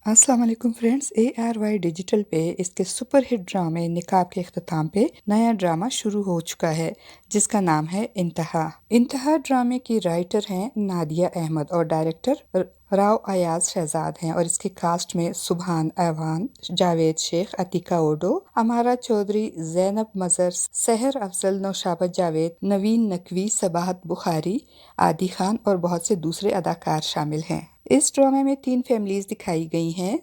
अस्सलाम वालेकुम friends, ARY digital पे इसके सुपर हिट ड्रामे निकाब के इख्तिताम पे नया ड्रामा शुरू हो चुका है जिसका नाम है इंतहा। इंतहा ड्रामे की राइटर हैं नादिया अहमद और डायरेक्टर राव अयाज शहजाद हैं और इसके कास्ट में सुबहान ऐवान, जावेद शेख, अतीका ओडो, अमारा चौधरी, जैनब मजर, सहर अफजल, नौशाबत जावेद, नवीन नकवी, सबाहत बुखारी, आदि खान और बहुत से दूसरे अदाकार शामिल हैं। इस ड्रामे में 3 फैमिलीज दिखाई गई हैं।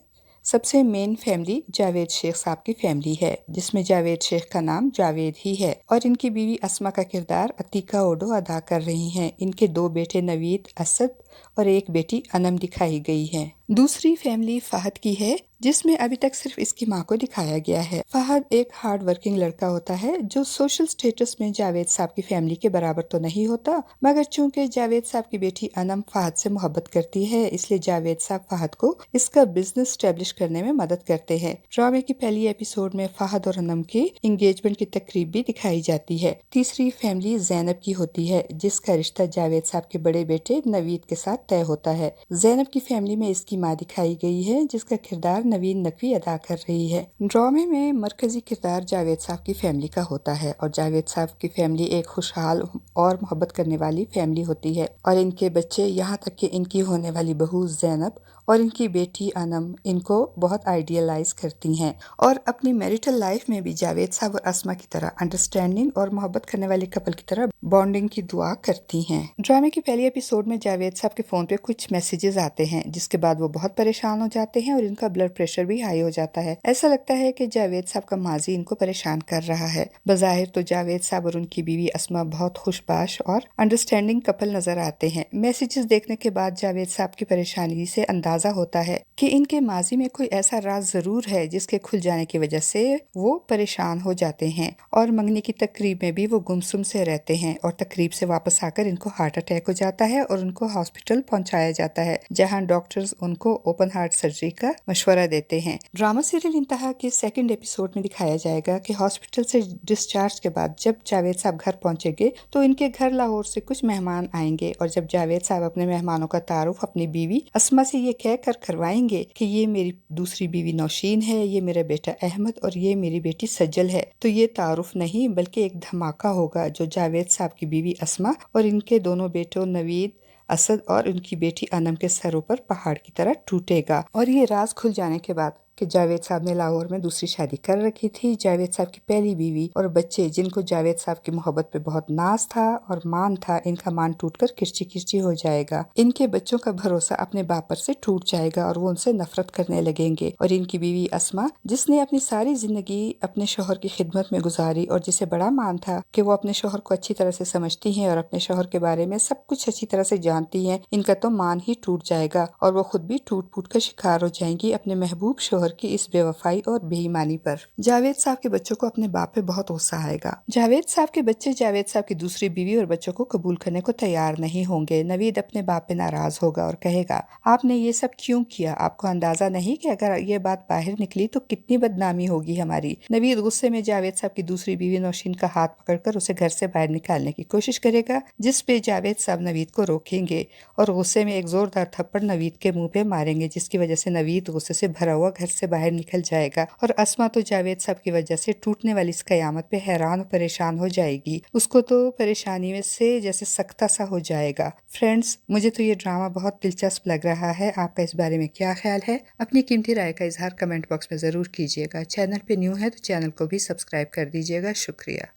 सबसे मेन फैमिली जावेद शेख साहब की फैमिली है जिसमें जावेद शेख का नाम जावेद ही है और इनकी बीवी अस्मा का किरदार अतीका ओडो अदा कर रही हैं। इनके 2 बेटे नवीद, असद और एक बेटी अनम दिखाई गई है। दूसरी फैमिली फहद की है जिसमें अभी तक सिर्फ इसकी माँ को दिखाया गया है। फहद एक हार्ड वर्किंग लड़का होता है जो सोशल स्टेटस में जावेद साहब की फैमिली के बराबर तो नहीं होता, मगर चूंकि जावेद साहब की बेटी अनम फहद से मोहब्बत करती है इसलिए जावेद साहब फहद को इसका बिजनेस स्टैब्लिश करने में मदद करते हैं। ड्रामे की पहली एपिसोड में फहद और अनम की एंगेजमेंट की तकरीब भी दिखाई जाती है। तीसरी फैमिली जैनब की होती है जिसका रिश्ता जावेद साहब के बड़े बेटे नवीद के साथ तय होता है। जैनब की फैमिली में इसकी माँ दिखाई गई है जिसका किरदार नवीन नकवी अदा कर रही है। ड्रामे में मरकजी किरदार जावेद साहब की फैमिली का होता है और जावेद साहब की फैमिली एक खुशहाल और मोहब्बत करने वाली फैमिली होती है और इनके बच्चे यहाँ तक कि इनकी होने वाली बहू जैनब और इनकी बेटी अनम इनको बहुत आइडियलाइज करती हैं और अपनी मैरिटल लाइफ में भी जावेद साहब और अस्मा की तरह अंडरस्टैंडिंग और मोहब्बत करने वाले कपल की तरह बॉन्डिंग की दुआ करती हैं। ड्रामे की पहली एपिसोड में जावेद साहब के फोन पे कुछ मैसेजेस आते हैं जिसके बाद वो बहुत परेशान हो जाते हैं और इनका ब्लड प्रेशर भी हाई हो जाता है। ऐसा लगता है कि जावेद साहब का माजी इनको परेशान कर रहा है। बज़ाहिर तो जावेद साहब और उनकी बीवी अस्मा बहुत खुशबाश और अंडरस्टैंडिंग कपल नजर आते हैं। मैसेजेस देखने के बाद जावेद साहब की परेशानी से अंदाजा होता है कि इनके माजी में कोई ऐसा राज जरूर है जिसके खुल जाने की वजह से वो परेशान हो जाते हैं और मंगनी की तकरीब में भी वो गुमसुम से रहते हैं और तकरीब से वापस आकर इनको हार्ट अटैक हो जाता है और उनको हॉस्पिटल पहुंचाया जाता है जहां डॉक्टर्स उनको ओपन हार्ट सर्जरी का मशवरा देते हैं। ड्रामा सीरियल इंतहा के सेकंड एपिसोड में दिखाया जाएगा कि हॉस्पिटल से डिस्चार्ज के बाद जब जावेद साहब घर पहुंचेंगे तो इनके घर लाहौर से कुछ मेहमान आएंगे और जब जावेद साहब अपने मेहमानों का तारुफ अपनी बीवी अस्मा से ये कह कर करवाएंगे कि ये मेरी दूसरी बीवी नौशीन है, ये मेरा बेटा अहमद और ये मेरी बेटी सज्जल है, तो ये तारुफ नहीं बल्कि एक धमाका होगा जो जावेद साहब की बीवी अस्मा और इनके दोनों बेटों नवीद, असद और उनकी बेटी अनम के सरों पर पहाड़ की तरह टूटेगा। और ये राज खुल जाने के बाद कि जावेद साहब ने लाहौर में दूसरी शादी कर रखी थी, जावेद साहब की पहली बीवी और बच्चे जिनको जावेद साहब की मोहब्बत पे बहुत नाज था और मान था, इनका मान टूटकर किरची किरची हो जाएगा। इनके बच्चों का भरोसा अपने बाप पर से टूट जाएगा और वो उनसे नफरत करने लगेंगे और इनकी बीवी अस्मा जिसने अपनी सारी जिंदगी अपने शोहर की खिदमत में गुजारी और जिसे बड़ा मान था कि वो अपने शोहर को अच्छी तरह से समझती हैं और अपने शोहर के बारे में सब कुछ अच्छी तरह से जानती हैं, इनका तो मान ही टूट जाएगा और वो खुद भी टूट फूट कर शिकार हो जाएंगी अपने महबूब शोहर की इस बेवफाई और बेईमानी पर। जावेद साहब के बच्चों को अपने बाप पे बहुत गुस्सा आएगा। जावेद साहब के बच्चे जावेद साहब की दूसरी बीवी और बच्चों को कबूल करने को तैयार नहीं होंगे। नवीद अपने बाप पे नाराज होगा और कहेगा, आपने ये सब क्यों किया? आपको अंदाजा नहीं कि अगर ये बात बाहर निकली तो कितनी बदनामी होगी हमारी। नवीद गुस्से में जावेद साहब की दूसरी बीवी नौशीन का हाथ पकड़कर उसे घर से बाहर निकालने की कोशिश करेगा, जिस पे जावेद साहब नवीद को रोकेंगे और गुस्से में एक जोरदार थप्पड़ नवीद के मुंह पे मारेंगे, जिसकी वजह से नवीद गुस्से से भरा हुआ घर से बाहर निकल जाएगा और अस्मा तो जावेद साहब की वजह से टूटने वाली इस कयामत पे हैरान और परेशान हो जाएगी। उसको तो परेशानी में से जैसे सख्ता सा हो जाएगा। फ्रेंड्स, मुझे तो ये ड्रामा बहुत दिलचस्प लग रहा है। आपका इस बारे में क्या ख्याल है? अपनी कीमती राय का इजहार कमेंट बॉक्स में जरूर कीजिएगा। चैनल पे न्यू है तो चैनल को भी सब्सक्राइब कर दीजिएगा। शुक्रिया।